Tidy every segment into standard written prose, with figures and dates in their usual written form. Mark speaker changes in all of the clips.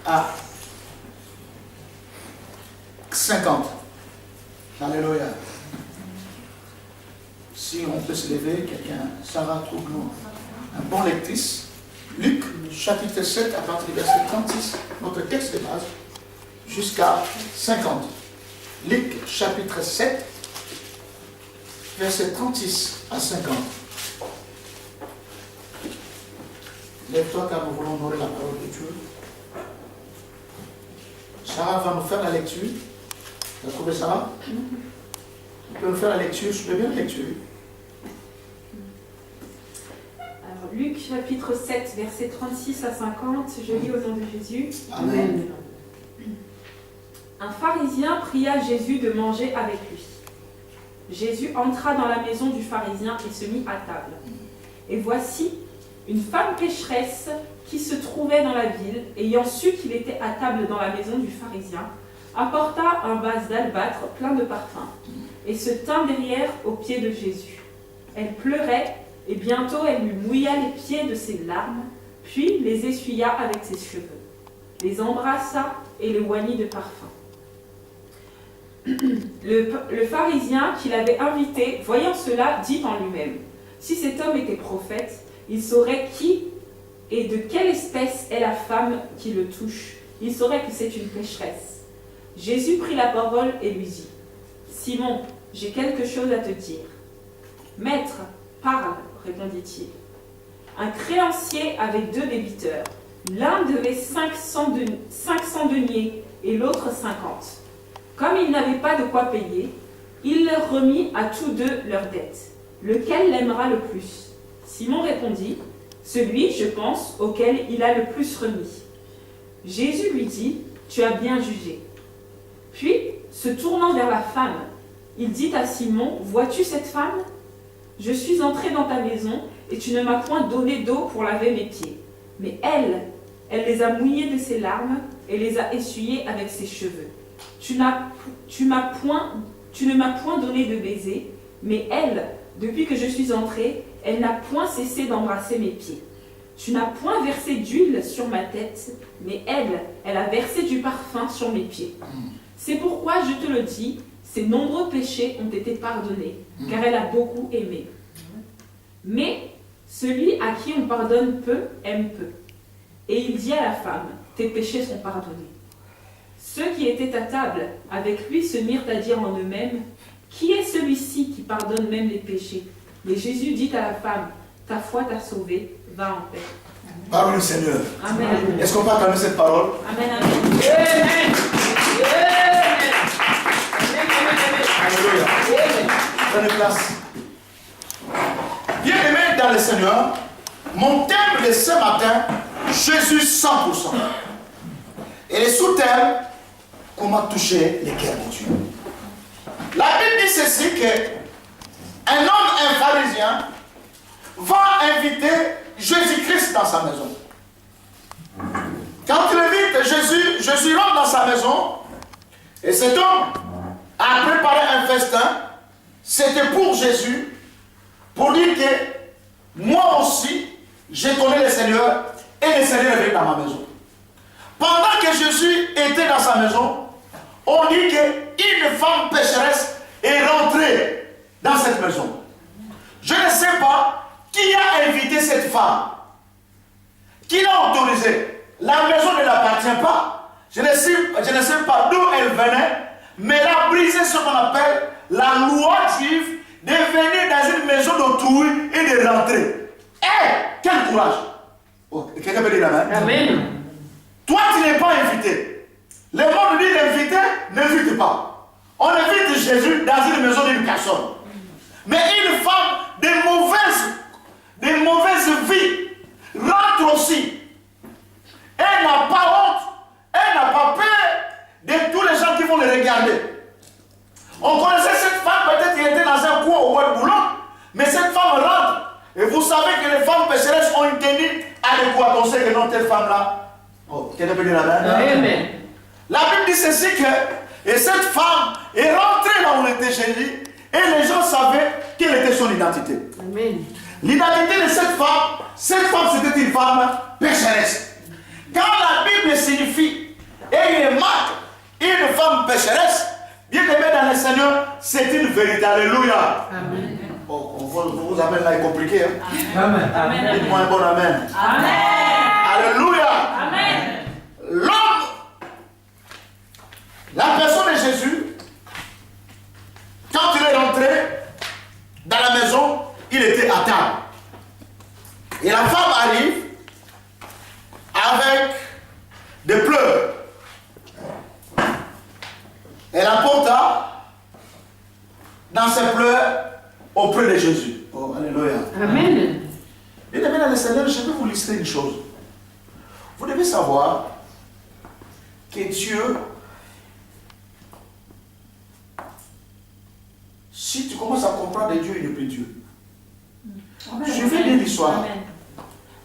Speaker 1: à 50. Alléluia. Si on peut se lever, quelqu'un, Sarah, trouve-nous un bon lectrice. Luc, chapitre 7, à partir du verset 36, notre texte de base, jusqu'à 50. Luc, chapitre 7, verset 36 à 50. Lève-toi car nous voulons honorer la parole de Dieu. Sarah va nous faire la lecture. Tu as trouvé Sarah? Tu peux nous faire la lecture, je peux bien la lecture.
Speaker 2: Alors, Luc chapitre 7, versets 36 à 50, je lis au nom de Jésus.
Speaker 1: Amen.
Speaker 2: Un pharisien pria Jésus de manger avec lui. Jésus entra dans la maison du pharisien et se mit à table. Et voici, une femme pécheresse qui se trouvait dans la ville, ayant su qu'il était à table dans la maison du pharisien, apporta un vase d'albâtre plein de parfums et se tint derrière aux pieds de Jésus. Elle pleurait et bientôt elle lui mouilla les pieds de ses larmes, puis les essuya avec ses cheveux, les embrassa et les oignit de parfum. Le pharisien qui l'avait invité, voyant cela, dit en lui-même: si cet homme était prophète, il saurait qui et de quelle espèce est la femme qui le touche. Il saurait que c'est une pécheresse. Jésus prit la parole et lui dit: Simon, j'ai quelque chose à te dire. Maître, parle, répondit-il. Un créancier avait 2 débiteurs. L'un devait 500 deniers et l'autre 50. Comme il n'avait pas de quoi payer, il leur remit à tous deux leurs dettes. Lequel l'aimera le plus? Simon répondit: celui, je pense, auquel il a le plus remis. Jésus lui dit: tu as bien jugé. Puis, se tournant vers la femme, il dit à Simon: vois-tu cette femme? Je suis entré dans ta maison et tu ne m'as point donné d'eau pour laver mes pieds. Mais elle les a mouillés de ses larmes et les a essuyés avec ses cheveux. Tu ne m'as point donné de baiser, mais elle, depuis que je suis entrée, elle n'a point cessé d'embrasser mes pieds. Tu n'as point versé d'huile sur ma tête, mais elle a versé du parfum sur mes pieds. C'est pourquoi je te le dis, ses nombreux péchés ont été pardonnés, car elle a beaucoup aimé. Mais celui à qui on pardonne peu, aime peu. Et il dit à la femme: tes péchés sont pardonnés. Ceux qui étaient à table avec lui se mirent à dire en eux-mêmes: qui est celui-ci qui pardonne même les péchés? Mais Jésus dit à la femme: ta foi t'a sauvée, va en paix.
Speaker 1: Parole du Seigneur.
Speaker 2: Amen.
Speaker 1: Est-ce qu'on peut acclamer cette parole?
Speaker 2: Amen, amen. Amen.
Speaker 1: Alléluia. Prenez place. Bien-aimés dans le Seigneur, mon thème de ce matin, Jésus 100%. Et le sous-thème, comment toucher les cœurs de Dieu. La Bible dit ceci que un homme, un pharisien, va inviter Jésus-Christ dans sa maison. Quand il invite Jésus, Jésus rentre dans sa maison et cet homme a préparé un festin. C'était pour Jésus, pour dire que moi aussi, je connais le Seigneur et le Seigneur est venu dans ma maison. Pendant que Jésus était dans sa maison, on dit qu'une femme pécheresse est rentrée dans cette maison. Je ne sais pas qui a invité cette femme, qui l'a autorisée. La maison ne l'appartient pas. Je ne sais pas d'où elle venait, mais elle a brisé ce qu'on appelle la loi juive de venir dans une maison d'autrui et de rentrer. Quel courage! Oh, quelqu'un peut dire amen? Amen. Toi, tu n'es pas invité. Le monde dit l'invité, n'invite pas. On invite Jésus dans une maison d'une personne. Mais une femme de mauvaise vie rentre aussi. Elle n'a pas honte, elle n'a pas peur de tous les gens qui vont le regarder. On connaissait cette femme, peut-être qu'elle était dans un coin au bois de Boulogne, mais cette femme rentre. Et vous savez que les femmes pécheresses ont une tenue adéquate. On sait que non, telle femme-là. Oh, quelqu'un peut dire la main? Amen. La Bible dit ceci que, et cette femme est rentrée là où était Jésus, et les gens savaient quelle était son identité. Amen. L'identité de cette femme c'était une femme pécheresse. Quand la Bible signifie sécheresse. Bien-aimé dans le Seigneur, c'est une vérité. Alléluia.
Speaker 3: Amen.
Speaker 1: Bon, vous amène là est compliqué. Hein?
Speaker 3: Amen. Amen.
Speaker 1: Dites-moi un bon amen.
Speaker 2: Amen.
Speaker 1: Alléluia.
Speaker 2: Amen.
Speaker 1: L'homme, la personne de Jésus, quand il est rentré dans la maison, il était à table. Et la femme arrive avec des pleurs. Elle apporta dans ses pleurs auprès de Jésus. Oh, alléluia.
Speaker 2: Amen.
Speaker 1: Bien aimé dans le Seigneur, je vais vous lister une chose. Vous devez savoir que Dieu, si tu commences à comprendre Dieu, il n'est plus Dieu.
Speaker 2: Amen.
Speaker 1: Je vais lire l'histoire.
Speaker 2: Amen.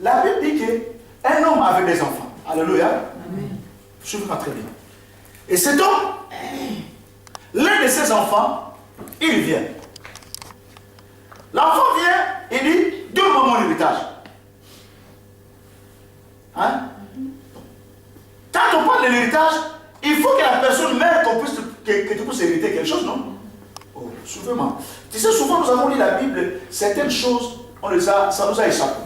Speaker 1: La Bible dit qu'un homme avait des enfants. Alléluia. Suivez-moi très bien. Et cet homme, l'un de ses enfants, il vient. L'enfant vient et dit, donne-moi mon héritage. Hein? Quand on parle de l'héritage, il faut que la personne meure que tu puisses hériter quelque chose, non? Oh, suivez-moi. Tu sais, souvent nous avons lu la Bible, certaines choses, ça nous a échappé.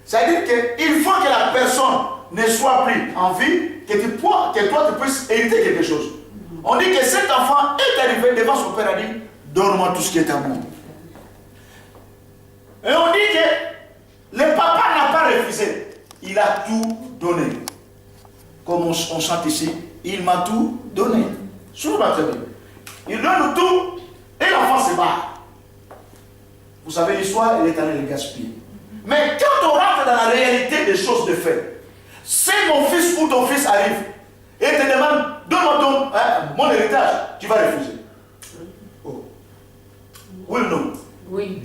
Speaker 1: C'est-à-dire qu'il faut que la personne ne soit plus en vie, que toi tu puisses hériter quelque chose. On dit que cet enfant est arrivé devant son père et a dit, donne-moi tout ce qui est à moi. Et on dit que le papa n'a pas refusé. Il a tout donné. Comme on chante ici, il m'a tout donné. Suivez-moi très bien. Il donne tout et l'enfant se barre. Vous savez l'histoire, il est allé le gaspiller. Mais quand on rentre dans la réalité des choses de fait, si mon fils ou ton fils arrive et te demande, donne-moi mon héritage, tu vas refuser. Oh. Oui ou non?
Speaker 2: Oui.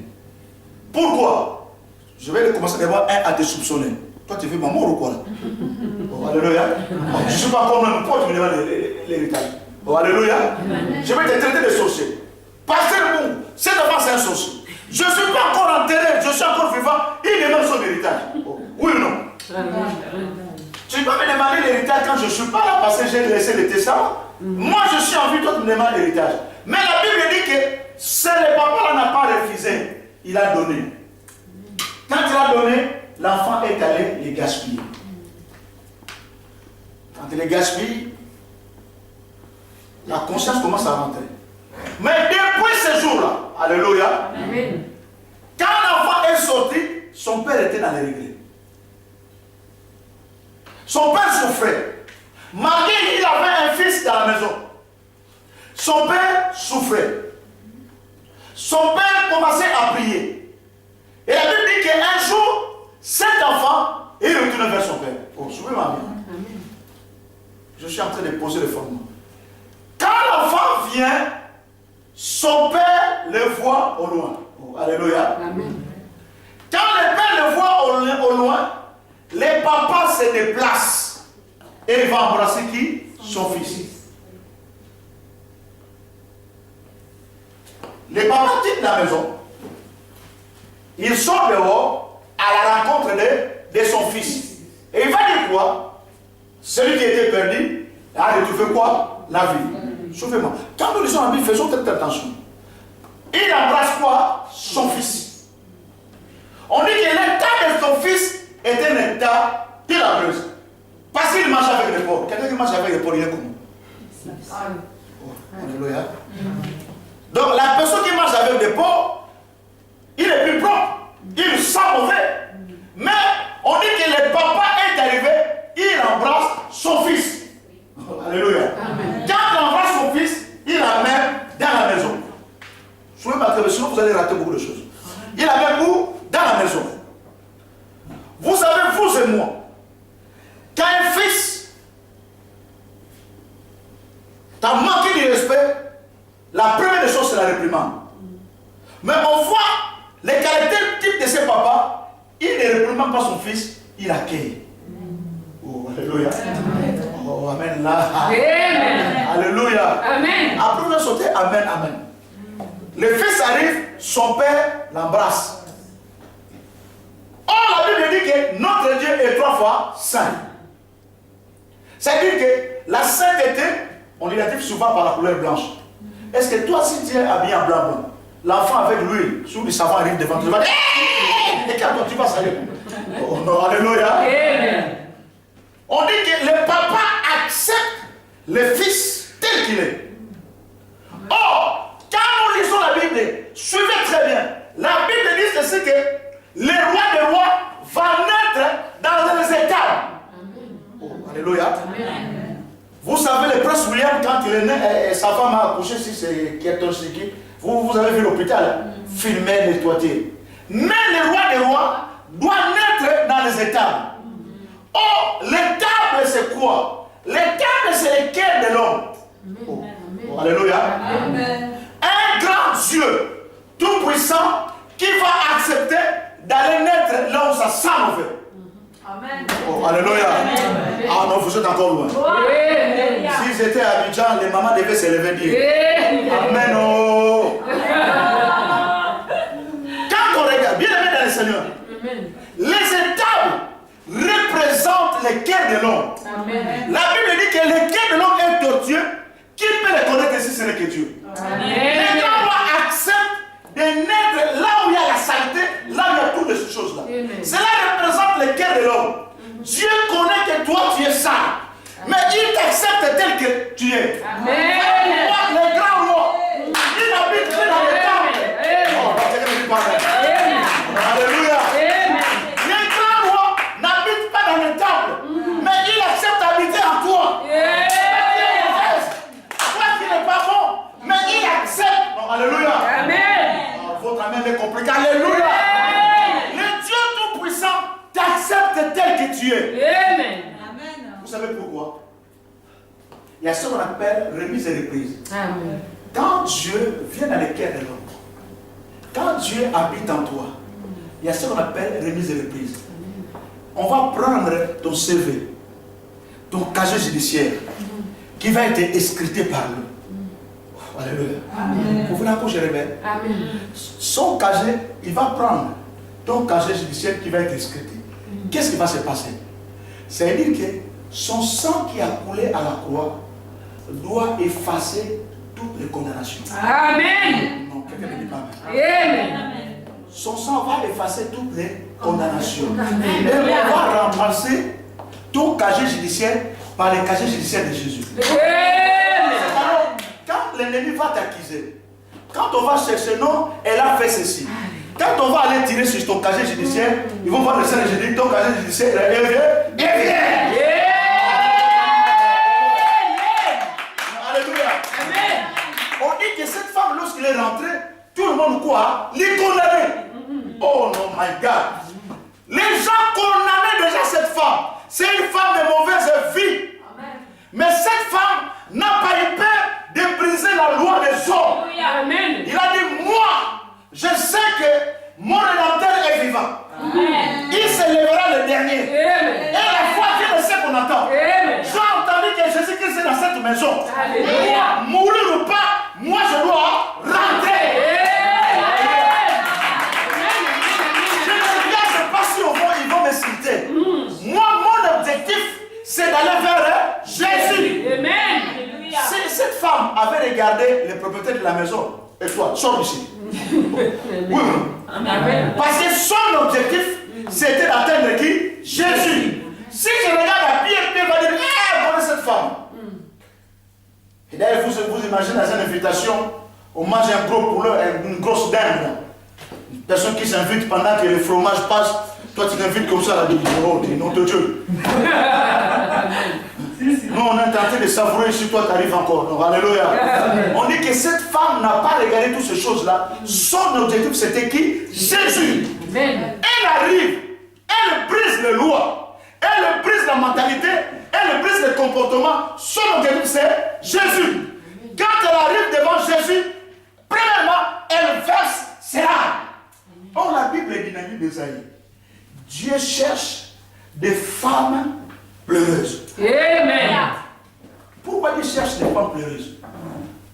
Speaker 1: Pourquoi? Je vais commencer d'abord à te soupçonner. Toi, tu veux ma mort ou quoi là? Oh, alléluia. Oh, je ne suis pas comme même. Pourquoi tu me demandes l'héritage? Oh, alléluia. Je vais te traiter de sorcier. Pasteur Mou, cet enfant c'est un sorcier. Je ne suis pas encore enterré, je suis encore vivant. Il demande son héritage. Oh, oui ou non? Tu peux me demander l'héritage quand je ne suis pas là parce que j'ai laissé le testament. Moi, je suis en vie, toi, tu me demandes l'héritage. Mais la Bible dit que c'est le papa là n'a pas refusé. Il a donné. Quand il a donné, l'enfant est allé les gaspiller. Quand il les gaspille, la conscience commence à rentrer. Mais depuis ce jour-là, alléluia,
Speaker 2: Amen.
Speaker 1: quand l'enfant est sorti, son père était dans les regrets. Son père souffrait. Malgré qu'il avait un fils dans la maison, son père souffrait. Son père commençait à prier. Et la Bible dit qu'un jour, cet enfant est retourné vers son père. Oh, suivez-moi bien. Je suis en train de poser le fondement. Quand l'enfant vient, son père le voit au loin. Oh, alléluia.
Speaker 2: Amen.
Speaker 1: Quand le père le voit au loin, les papas se déplacent. Et il va embrasser qui? Son fils. Les papas quittent la maison. Ils sont dehors à la rencontre de son fils. Et il va dire quoi? Celui qui était perdu a retrouvé quoi? La vie. Souvenez-moi. Quand nous lisons la Bible, faisons très attention. Il embrasse quoi? Son fils. On dit que l'état de son fils est un état ténébreux. Parce qu'il marche avec les pauvres. Quelqu'un qui marche avec les pauvres, il est comment? Oh, alléluia. Donc la personne qui marche avec des pauvres, il est plus propre. Il sent mauvais. Mais on dit que le papa est arrivé, il embrasse son fils. Oh, alléluia. Amen. Quand il embrasse son fils, il l'amène dans la maison. Soyez pas très, sinon vous allez rater beaucoup de choses. Il l'amène où? Dans la maison. Vous savez, vous et moi, quand un fils t'a manqué de respect, la première des choses c'est la réprimande. Mais on voit les caractères types de ses papas, il ne réprimande pas son fils, il accueille. Oh, alléluia. Oh, amen là.
Speaker 2: Amen.
Speaker 1: Alléluia.
Speaker 2: Amen.
Speaker 1: Après on a sauté, amen, amen. Le fils arrive, son père l'embrasse. Or la Bible dit que notre Dieu est 3 fois saint. C'est-à-dire que la sainteté on l'identifie souvent par la couleur blanche. Est-ce que toi, si tu es habillé en blanc, l'enfant avec l'huile, sous le savon arrive devant toi, tu vas dire, hé, et quand tu vas saluer. Oh non, alléluia. On dit que le papa accepte le fils tel qu'il est. Or, quand nous lisons la Bible, suivez très bien. La Bible dit ceci que le roi des rois va naître dans les états. Oh, alléluia. Vous savez, le prince William, quand il est né, sa femme a accouché, si c'est Kietonshiki, vous avez vu l'hôpital, filmé, nettoyé. Mais le roi des rois doit naître dans les étables. Oh, l'étable c'est quoi? L'étable c'est le cœur de l'homme. Oh, oh, alléluia. Amen. Un grand Dieu tout-puissant qui va accepter d'aller naître là où sa sang veut. Amen. Oh, alléluia. Amen. Ah non, vous êtes encore loin. Amen. Si j'étais à Abidjan, les mamans devaient se lever dire Amen. Oh. Quand on regarde, bien aimé dans le Seigneur, les étables représentent le cœur de l'homme. La Bible dit que le cœur de l'homme est tortueux. Qui peut le connaître si ce n'est que Dieu? Les gens acceptent de naître là où il y a la saleté, là où il y a toutes ces choses-là. Cela représente le cœur de l'homme. Dieu connaît que toi tu es sale, mais il t'accepte tel que tu es. Amen. Le grand roi, il habite dans le temple. Alléluia. Le grand roi n'habite pas dans le temple, mais il accepte d'habiter en toi. Toi qui n'es pas bon, mais il accepte. Oh, alléluia. Amen. Oh, votre amen est compliqué. Alléluia. Le Dieu tout-puissant t'accepte tel que tu es. Amen. Vous savez pourquoi? Il y a ce qu'on appelle remise et reprise. Amen. Quand Dieu vient dans le cœur de l'homme, quand Dieu habite en toi, il y a ce qu'on appelle remise et reprise. On va prendre ton CV, ton casier judiciaire, qui va être escruté par lui. Alléluia. Vous voulez encore je révèle? Son casier, il va prendre ton casier judiciaire qui va être escruté. Qu'est-ce qui va se passer? C'est-à-dire que son sang qui a coulé à la croix doit effacer toutes les condamnations. Amen. Non, quelqu'un ne dit pas Amen. Son sang va effacer toutes les condamnations. Et on va remplacer ton casier judiciaire par le casier judiciaire de Jésus. Alors, quand l'ennemi va t'accuser, quand on va chercher non, elle a fait ceci. Quand on va aller tirer sur ton casier judiciaire, ils vont voir le Seigneur et dire ton casier judiciaire est élevé. Alléluia. On dit que cette femme, lorsqu'elle est rentrée, tout le monde quoi? Les condamnait. Oh non, my God. Les gens condamnaient déjà cette femme. C'est une femme de mauvaise vie. Mais cette femme n'a pas eu peur de briser la loi des hommes. Amen. Il a dit, moi, je sais que mon Rédempteur est vivant. Amen. Il se lèvera le dernier. Amen. Et la foi vient de ce qu'on attend. J'ai entendu que Jésus-Christ est dans cette maison. Amen. Mourir ou pas, moi je dois rentrer. Je ne regarde pas si ils vont me citer. Moi, mon objectif, c'est d'aller vers Jésus. Amen. Cette femme avait regardé le propriétaire de la maison. Et toi, sors d'ici. Oui. Amen. Parce que son objectif, c'était d'atteindre qui? Jésus. Si je regarde à Pierre, Pierre va dire, voilà cette femme. Et d'ailleurs, vous imaginez dans une invitation, on mange un gros poulet, une grosse dinde. Une personne qui s'invite pendant que le fromage passe, toi tu t'invites comme ça, là, oh, t'es nom de Dieu. Nous, on est tenté de savourer si toi tu arrives encore. Donc, alléluia. On dit que cette femme n'a pas regardé toutes ces choses-là. Son objectif, c'était qui? Jésus. Elle arrive, elle brise les lois, elle brise la mentalité, elle brise le comportement. Son objectif, c'est Jésus. Quand elle arrive devant Jésus, premièrement, elle verse ses larmes. Or, la Bible dit dans le livre d'Ésaïe, Dieu cherche des femmes pleureuses. Amen. Pourquoi Dieu cherche des femmes pleureuses?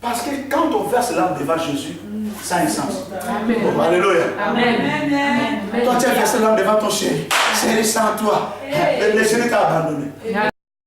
Speaker 1: Parce que quand on verse l'âme devant Jésus, ça a un sens. Amen. Oh, alléluia. Amen. Toi, tu as versé l'âme devant ton chéri. Chéri, sans toi, le chéri t'a abandonné.